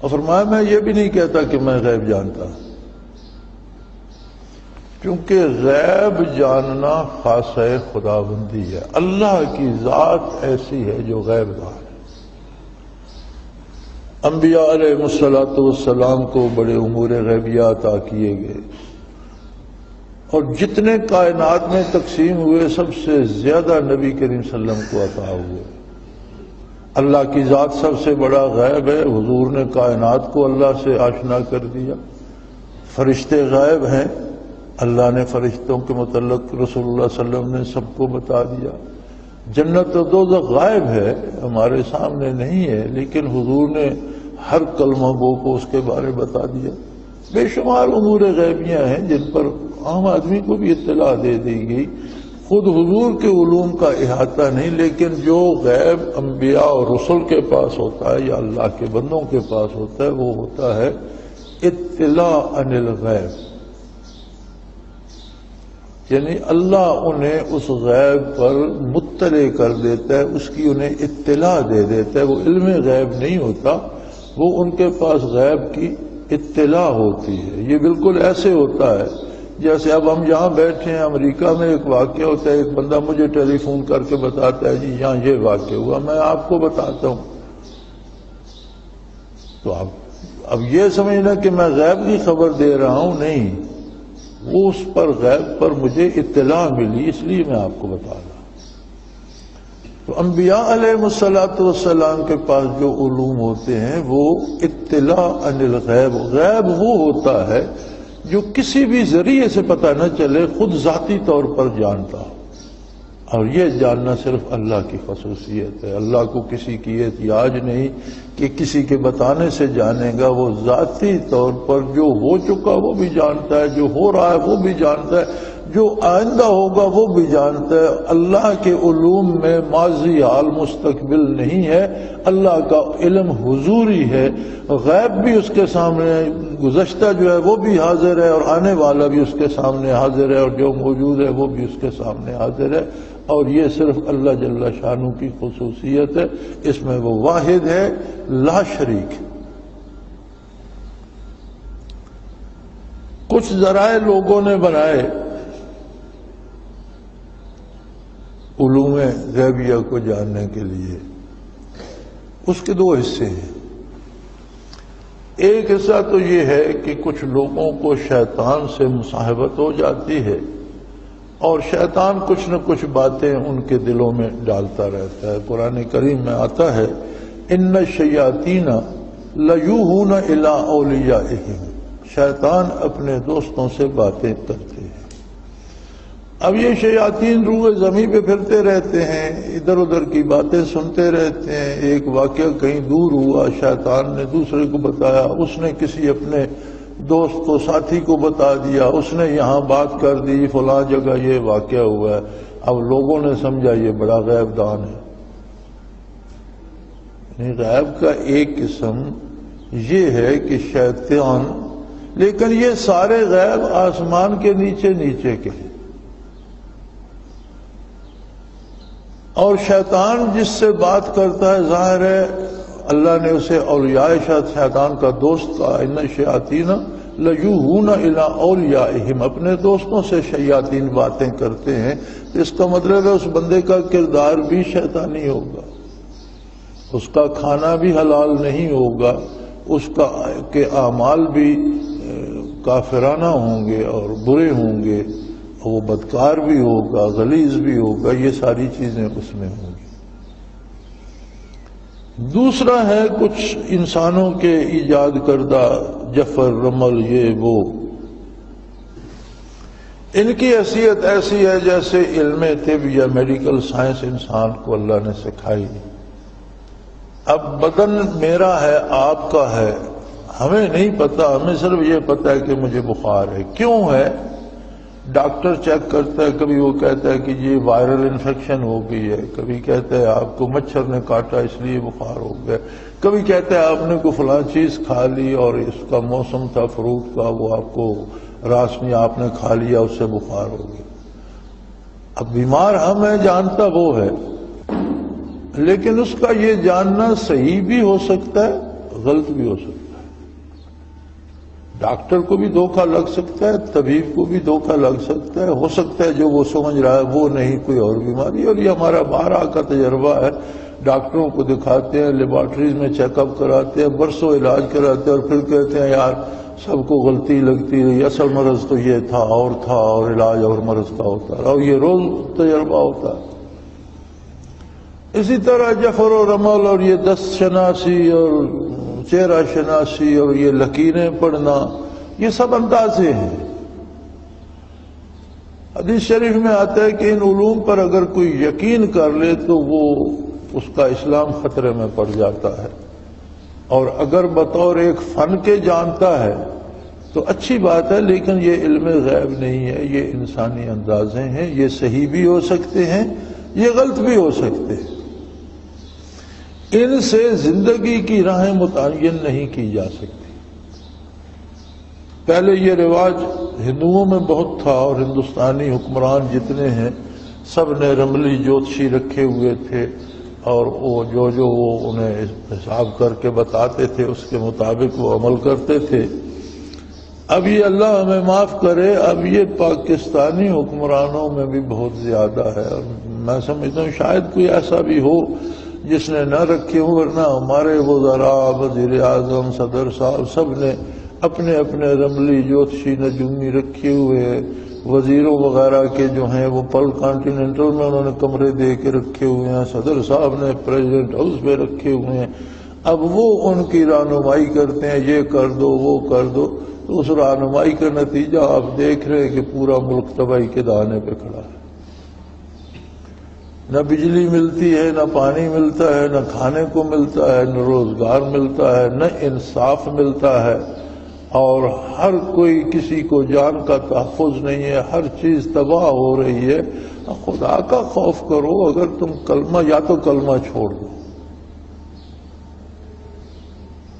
اور فرمایا میں یہ بھی نہیں کہتا کہ میں غیب جانتا، کیونکہ غیب جاننا خاصہ خداوندی ہے، اللہ کی ذات ایسی ہے جو غیب دان ہے۔ انبیاء علیہ السلام کو بڑے امور غیبیہ عطا کیے گئے، اور جتنے کائنات میں تقسیم ہوئے سب سے زیادہ نبی کریم صلی اللہ علیہ وسلم کو عطا ہوئے۔ اللہ کی ذات سب سے بڑا غیب ہے، حضور نے کائنات کو اللہ سے آشنا کر دیا۔ فرشتے غیب ہیں، اللہ نے فرشتوں کے متعلق رسول اللہ صلی اللہ علیہ وسلم نے سب کو بتا دیا۔ جنت و دوزخ غائب ہے، ہمارے سامنے نہیں ہے، لیکن حضور نے ہر کلمہ گو کو اس کے بارے بتا دیا۔ بے شمار امور غیبیاں ہیں جن پر عام آدمی کو بھی اطلاع دے دی گئی، خود حضور کے علوم کا احاطہ نہیں، لیکن جو غیب انبیاء اور رسل کے پاس ہوتا ہے یا اللہ کے بندوں کے پاس ہوتا ہے وہ ہوتا ہے اطلاع عن الغیب، یعنی اللہ انہیں اس غیب پر مطلع کر دیتا ہے، اس کی انہیں اطلاع دے دیتا ہے۔ وہ علم غیب نہیں ہوتا، وہ ان کے پاس غیب کی اطلاع ہوتی ہے۔ یہ بالکل ایسے ہوتا ہے جیسے اب ہم یہاں بیٹھے ہیں، امریکہ میں ایک واقعہ ہوتا ہے، ایک بندہ مجھے ٹیلی فون کر کے بتاتا ہے جی یہاں یہ واقعہ ہوا، میں آپ کو بتاتا ہوں، تو اب یہ سمجھنا کہ میں غیب کی خبر دے رہا ہوں، نہیں، وہ اس پر غیب پر مجھے اطلاع ملی اس لیے میں آپ کو بتا رہا ہوں۔ تو انبیاء علیہ السلام کے پاس جو علوم ہوتے ہیں وہ اطلاع عن الغیب، غیب وہ ہوتا ہے جو کسی بھی ذریعے سے پتہ نہ چلے، خود ذاتی طور پر جانتا ہو، اور یہ جاننا صرف اللہ کی خصوصیت ہے۔ اللہ کو کسی کی احتیاج نہیں کہ کسی کے بتانے سے جانے گا، وہ ذاتی طور پر جو ہو چکا وہ بھی جانتا ہے، جو ہو رہا ہے وہ بھی جانتا ہے، جو آئندہ ہوگا وہ بھی جانتا ہے۔ اللہ کے علوم میں ماضی حال مستقبل نہیں ہے، اللہ کا علم حضوری ہے، غیب بھی اس کے سامنے، گزشتہ جو ہے وہ بھی حاضر ہے، اور آنے والا بھی اس کے سامنے حاضر ہے، اور جو موجود ہے وہ بھی اس کے سامنے حاضر ہے، اور یہ صرف اللہ جل شانہ کی خصوصیت ہے، اس میں وہ واحد ہے، لا شریک۔ کچھ ذرائع لوگوں نے بنائے علوم غیبیہ کو جاننے کے لیے، اس کے دو حصے ہیں۔ ایک حصہ تو یہ ہے کہ کچھ لوگوں کو شیطان سے مصاحبت ہو جاتی ہے، اور شیطان کچھ نہ کچھ باتیں ان کے دلوں میں ڈالتا رہتا ہے۔ قرآن کریم میں آتا ہے ان الشیاطین لیوحون الی اولیائہم، شیطان اپنے دوستوں سے باتیں کرتے ہیں۔ اب یہ شیاطین روح زمین پہ پھرتے رہتے ہیں، ادھر ادھر کی باتیں سنتے رہتے ہیں۔ ایک واقعہ کہیں دور ہوا، شیطان نے دوسرے کو بتایا، اس نے کسی اپنے دوست کو، ساتھی کو بتا دیا، اس نے یہاں بات کر دی فلاں جگہ یہ واقعہ ہوا ہے۔ اب لوگوں نے سمجھا یہ بڑا غیب دان ہے۔ یعنی غیب کا ایک قسم یہ ہے کہ شیطان، لیکن یہ سارے غیب آسمان کے نیچے نیچے کے ہیں، اور شیطان جس سے بات کرتا ہے ظاہر ہے اللہ نے اسے اولیاء شیطان کا دوست کہا، ان الشیاطین لیوحون الی اولیائہم، اپنے دوستوں سے شیاطین باتیں کرتے ہیں، اس کا مطلب ہے اس بندے کا کردار بھی شیطانی ہوگا، اس کا کھانا بھی حلال نہیں ہوگا، اس کے اعمال بھی کافرانہ ہوں گے اور برے ہوں گے، وہ بدکار بھی ہوگا، غلیظ بھی ہوگا، یہ ساری چیزیں اس میں ہوں گی۔ دوسرا ہے کچھ انسانوں کے ایجاد کردہ جفر، رمل، یہ وہ، ان کی حیثیت ایسی ہے جیسے علم طب یا میڈیکل سائنس انسان کو اللہ نے سکھائی۔ اب بدن میرا ہے، آپ کا ہے، ہمیں نہیں پتا، ہمیں صرف یہ پتا ہے کہ مجھے بخار ہے۔ کیوں ہے؟ ڈاکٹر چیک کرتا ہے، کبھی وہ کہتا ہے کہ یہ وائرل انفیکشن ہو گئی ہے، کبھی کہتا ہے آپ کو مچھر نے کاٹا اس لیے بخار ہو گیا، کبھی کہتا ہے آپ نے کوئی فلاں چیز کھا لی اور اس کا موسم تھا فروٹ کا، وہ آپ کو راسنی آپ نے کھا لیا اس سے بخار ہو گیا۔ اب بیمار ہم ہیں، جانتا وہ ہے، لیکن اس کا یہ جاننا صحیح بھی ہو سکتا ہے، غلط بھی ہو سکتا ہے۔ ڈاکٹر کو بھی دھوکہ لگ سکتا ہے، طبیب کو بھی دھوکہ لگ سکتا ہے، ہو سکتا ہے جو وہ سمجھ رہا ہے وہ نہیں، کوئی اور بیماری. اور یہ ہمارا بارہ کا تجربہ ہے. ڈاکٹروں کو دکھاتے ہیں، لیبارٹریز میں چیک اپ کراتے ہیں، برسوں علاج کراتے ہیں، اور پھر کہتے ہیں یار سب کو غلطی لگتی رہی، اصل مرض تو یہ تھا اور علاج اور مرض کا ہوتا رہا. اور یہ روز تجربہ ہوتا ہے. اسی طرح جفر و رمل اور یہ دست شناسی اور چہرہ شناسی اور یہ لکیریں پڑھنا، یہ سب اندازے ہیں. حدیث شریف میں آتا ہے کہ ان علوم پر اگر کوئی یقین کر لے تو وہ اس کا اسلام خطرے میں پڑ جاتا ہے، اور اگر بطور ایک فن کے جانتا ہے تو اچھی بات ہے، لیکن یہ علم غیب نہیں ہے، یہ انسانی اندازے ہیں. یہ صحیح بھی ہو سکتے ہیں، یہ غلط بھی ہو سکتے ہیں. ان سے زندگی کی راہیں متعین نہیں کی جا سکتی. پہلے یہ رواج ہندوؤں میں بہت تھا، اور ہندوستانی حکمران جتنے ہیں سب نے رملی جوتشی رکھے ہوئے تھے، اور وہ جو وہ انہیں حساب کر کے بتاتے تھے اس کے مطابق وہ عمل کرتے تھے. اب یہ اللہ ہمیں معاف کرے، اب یہ پاکستانی حکمرانوں میں بھی بہت زیادہ ہے. اور میں سمجھتا ہوں شاید کوئی ایسا بھی ہو جس نے نہ رکھے ہوں، ورنہ ہمارے وزراء، وزیر اعظم، صدر صاحب سب نے اپنے اپنے رملی جوتشی نجومی رکھے ہوئے ہیں. وزیروں وغیرہ کے جو ہیں وہ پل کانٹیننٹل میں انہوں نے کمرے دے کے رکھے ہوئے ہیں، صدر صاحب نے پریزیڈنٹ ہاؤس میں رکھے ہوئے ہیں. اب وہ ان کی رہنمائی کرتے ہیں، یہ کر دو وہ کر دو. تو اس رہنمائی کا نتیجہ آپ دیکھ رہے ہیں کہ پورا ملک تباہی کے دہانے پہ کھڑا ہے. نہ بجلی ملتی ہے، نہ پانی ملتا ہے، نہ کھانے کو ملتا ہے، نہ روزگار ملتا ہے، نہ انصاف ملتا ہے، اور ہر کوئی کسی کو جان کا تحفظ نہیں ہے. ہر چیز تباہ ہو رہی ہے. خدا کا خوف کرو. اگر تم کلمہ، یا تو کلمہ چھوڑ دو،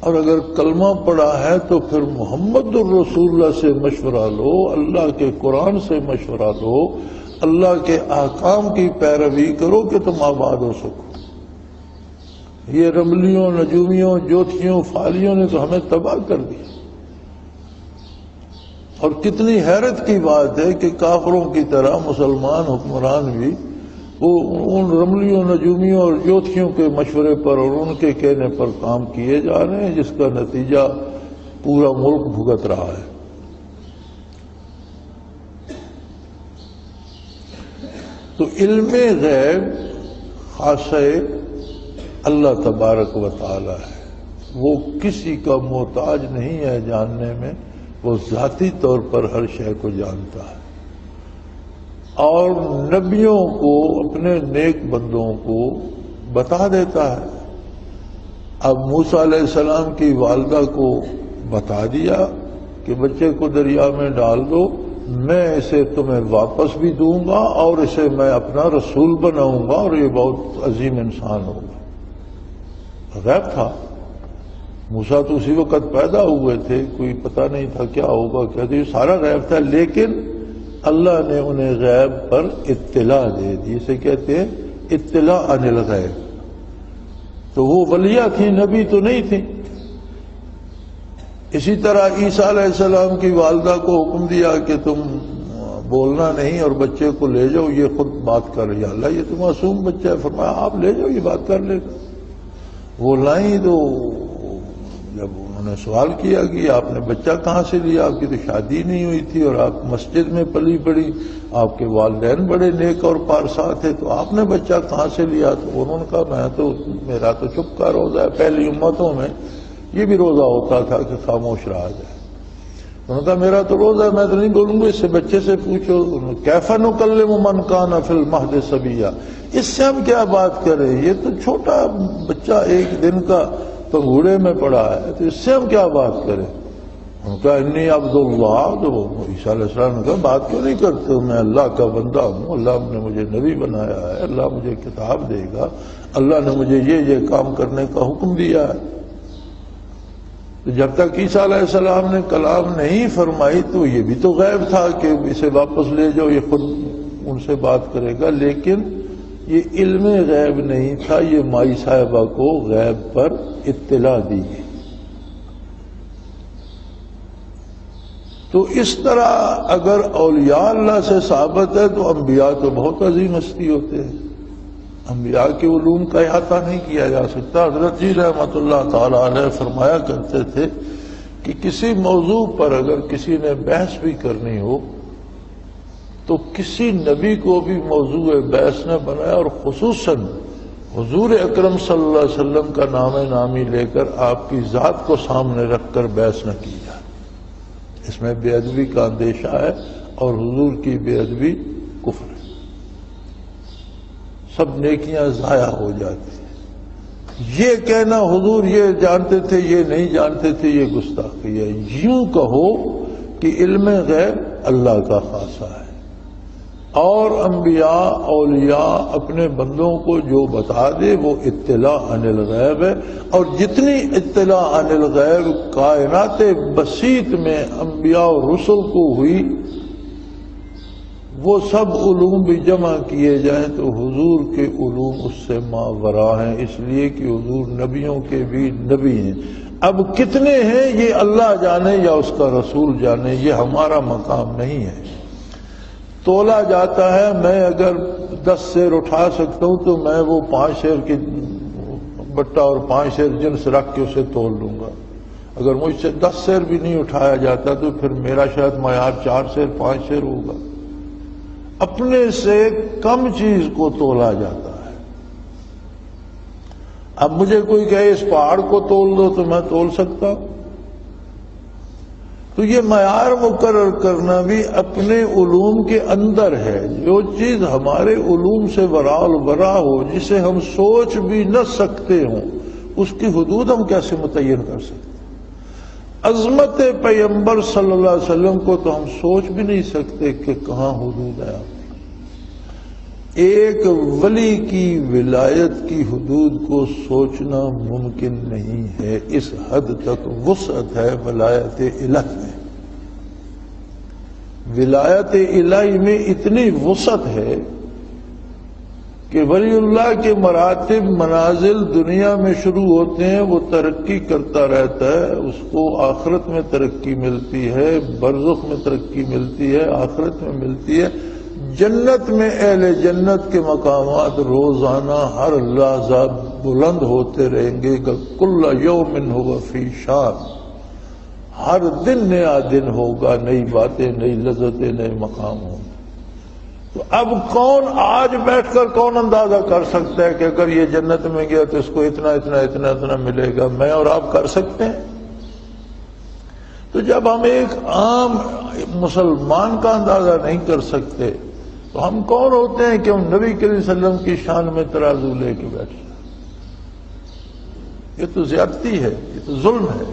اور اگر کلمہ پڑھا ہے تو پھر محمد الرسول اللہ سے مشورہ لو، اللہ کے قرآن سے مشورہ لو، اللہ کے احکام کی پیروی کرو کہ تم آباد ہو سکو. یہ رملیوں، نجومیوں، جوتھیوں، فالیوں نے تو ہمیں تباہ کر دیا. اور کتنی حیرت کی بات ہے کہ کافروں کی طرح مسلمان حکمران بھی وہ ان رملیوں، نجومیوں اور جوتھیوں کے مشورے پر اور ان کے کہنے پر کام کیے جا رہے ہیں، جس کا نتیجہ پورا ملک بھگت رہا ہے. تو علم غیب خاصہ اللہ تبارک و تعالی ہے. وہ کسی کا محتاج نہیں ہے جاننے میں، وہ ذاتی طور پر ہر شے کو جانتا ہے. اور نبیوں کو، اپنے نیک بندوں کو بتا دیتا ہے. اب موسیٰ علیہ السلام کی والدہ کو بتا دیا کہ بچے کو دریا میں ڈال دو، میں اسے تمہیں واپس بھی دوں گا اور اسے میں اپنا رسول بناؤں گا، اور یہ بہت عظیم انسان ہوگا. غیب تھا. موسیٰ تو اسی وقت پیدا ہوئے تھے، کوئی پتہ نہیں تھا کیا ہوگا کیا تھا، یہ سارا غیب تھا. لیکن اللہ نے انہیں غیب پر اطلاع دے دی. اسے کہتے ہیں اطلاع عن الغیب. تو وہ ولیہ تھی، نبی تو نہیں تھی. اسی طرح عیسیٰ علیہ السلام کی والدہ کو حکم دیا کہ تم بولنا نہیں اور بچے کو لے جاؤ، یہ خود بات کر رہی ہے. اللہ یہ تو معصوم بچہ ہے، فرمایا آپ لے جاؤ، یہ بات کر لے گا. وہ لائیں تو جب انہوں نے سوال کیا کہ آپ نے بچہ کہاں سے لیا، آپ کی تو شادی نہیں ہوئی تھی اور آپ مسجد میں پلی بڑی، آپ کے والدین بڑے نیک اور پارسا تھے، تو آپ نے بچہ کہاں سے لیا؟ تو انہوں نے کہا میرا تو چپ کا روزہ ہے. پہلی امتوں میں یہ بھی روزہ ہوتا تھا کہ خاموش رہا جائے. انہوں نے کہا میرا تو روزہ ہے، میں تو نہیں بولوں گا. اس سے بچے سے پوچھو کیف نکلم من کان فی المہد صبیا، اس سے ہم کیا بات کریں، یہ تو چھوٹا بچہ 1 دن کا پنگوڑے میں پڑا ہے، تو اس سے ہم کیا بات کریں. ان کا انی عبداللہ. تو عیسیٰ علیہ السلام نے کہا بات کیوں نہیں کرتے ہو، میں اللہ کا بندہ ہوں، اللہ نے مجھے نبی بنایا ہے، اللہ مجھے کتاب دے گا، اللہ نے مجھے یہ کام کرنے کا حکم دیا ہے. تو جب تک عیسیٰ علیہ السلام نے کلام نہیں فرمائی تو یہ بھی تو غیب تھا کہ اسے واپس لے جاؤ، یہ خود ان سے بات کرے گا. لیکن یہ علم غیب نہیں تھا، یہ مائی صاحبہ کو غیب پر اطلاع دی گئی. تو اس طرح اگر اولیاء اللہ سے ثابت ہے تو انبیاء تو بہت عظیم ہستی ہوتے ہیں، انبیاء کے علوم کا احاطہ نہیں کیا جا سکتا۔ حضرت جی رحمۃ اللہ تعالی علیہ فرمایا کرتے تھے کہ کسی موضوع پر اگر کسی نے بحث بھی کرنی ہو تو کسی نبی کو بھی موضوع بحث نہ بنایا، اور خصوصاً حضور اکرم صلی اللہ علیہ وسلم کا نام نامی لے کر آپ کی ذات کو سامنے رکھ کر بحث نہ کی جائے، اس میں بے ادبی کا اندیشہ ہے، اور حضور کی بے ادبی کفر ہے، سب نیکیاں ضائع ہو جاتی ہیں۔ یہ کہنا حضور یہ جانتے تھے یہ نہیں جانتے تھے، یہ گستاخی ہے۔ یوں کہو کہ علم غیب اللہ کا خاصہ ہے، اور انبیاء اولیاء اپنے بندوں کو جو بتا دے وہ اطلاع عن الغیب ہے، اور جتنی اطلاع عن الغیب کائنات بسیط میں انبیاء اور رسل کو ہوئی وہ سب علوم بھی جمع کیے جائیں تو حضور کے علوم اس سے ماورا ہیں، اس لیے کہ حضور نبیوں کے بھی نبی ہیں۔ اب کتنے ہیں یہ اللہ جانے یا اس کا رسول جانے، یہ ہمارا مقام نہیں ہے۔ تولا جاتا ہے، میں اگر 10 سیر اٹھا سکتا ہوں تو میں وہ 5 سیر کی بٹا اور 5 سیر جنس رکھ کے اسے تول لوں گا۔ اگر مجھ سے 10 سیر بھی نہیں اٹھایا جاتا تو پھر میرا شاید معیار 4 سیر 5 سیر ہوگا۔ اپنے سے کم چیز کو تولا جاتا ہے۔ اب مجھے کوئی کہے اس پہاڑ کو تول دو تو میں تول سکتا ہوں۔ تو یہ معیار مقرر کرنا بھی اپنے علوم کے اندر ہے۔ جو چیز ہمارے علوم سے برا ہو، جسے ہم سوچ بھی نہ سکتے ہوں، اس کی حدود ہم کیسے متعین کر سکتے؟ عظمت پیغمبر صلی اللہ علیہ وسلم کو تو ہم سوچ بھی نہیں سکتے کہ کہاں حدود ہے۔ ایک ولی کی ولایت کی حدود کو سوچنا ممکن نہیں ہے، اس حد تک وسعت ہے ولایت الہی میں۔ ولایت الہی میں اتنی وسعت ہے کہ ولی اللہ کے مراتب منازل دنیا میں شروع ہوتے ہیں، وہ ترقی کرتا رہتا ہے، اس کو آخرت میں ترقی ملتی ہے، برزخ میں ترقی ملتی ہے، آخرت میں ملتی ہے۔ جنت میں اہل جنت کے مقامات روزانہ ہر لحظہ بلند ہوتے رہیں گے، کل یوم ہوا فی شان، ہر دن نیا دن ہوگا، نئی باتیں، نئی لذتیں، نئے مقام ہوں۔ تو اب کون آج بیٹھ کر کون اندازہ کر سکتا ہے کہ اگر یہ جنت میں گیا تو اس کو اتنا اتنا اتنا اتنا ملے گا؟ میں اور آپ کر سکتے ہیں؟ تو جب ہم ایک عام مسلمان کا اندازہ نہیں کر سکتے تو ہم کون ہوتے ہیں کہ ہم نبی کریم صلی اللہ علیہ وسلم کی شان میں ترازو لے کے بیٹھ جائیں؟ یہ تو زیادتی ہے، یہ تو ظلم ہے۔